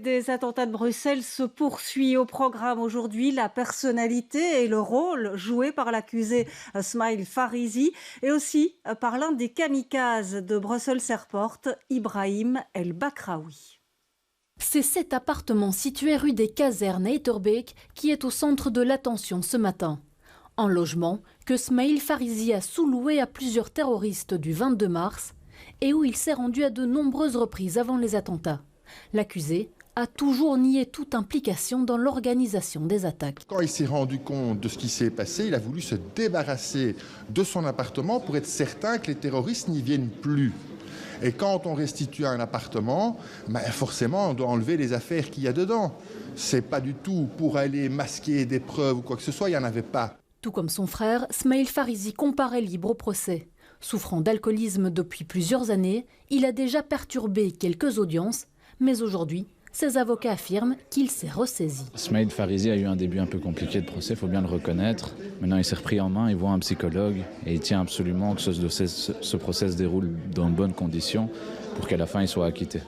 des attentats de Bruxelles se poursuit. Au programme aujourd'hui, la personnalité et le rôle joué par l'accusé Smail Farizi et aussi par l'un des kamikazes de Brussels Airport, Ibrahim El Bakraoui. C'est cet appartement situé rue des Casernes à Etterbeek qui est au centre de l'attention ce matin. Un logement que Smail Farizi a sous-loué à plusieurs terroristes du 22 mars et où il s'est rendu à de nombreuses reprises avant les attentats. L'accusé a toujours nié toute implication dans l'organisation des attaques. Quand il s'est rendu compte de ce qui s'est passé, il a voulu se débarrasser de son appartement pour être certain que les terroristes n'y viennent plus. Et quand on restitue un appartement, forcément on doit enlever les affaires qu'il y a dedans. C'est pas du tout pour aller masquer des preuves ou quoi que ce soit, il n'y en avait pas. Tout comme son frère, Smail Farizi comparaît libre au procès. Souffrant d'alcoolisme depuis plusieurs années, il a déjà perturbé quelques audiences, mais aujourd'hui, ses avocats affirment qu'il s'est ressaisi. Smail Farizi a eu un début un peu compliqué de procès, il faut bien le reconnaître. Maintenant, il s'est repris en main, il voit un psychologue et il tient absolument que ce procès se déroule dans de bonnes conditions pour qu'à la fin, il soit acquitté.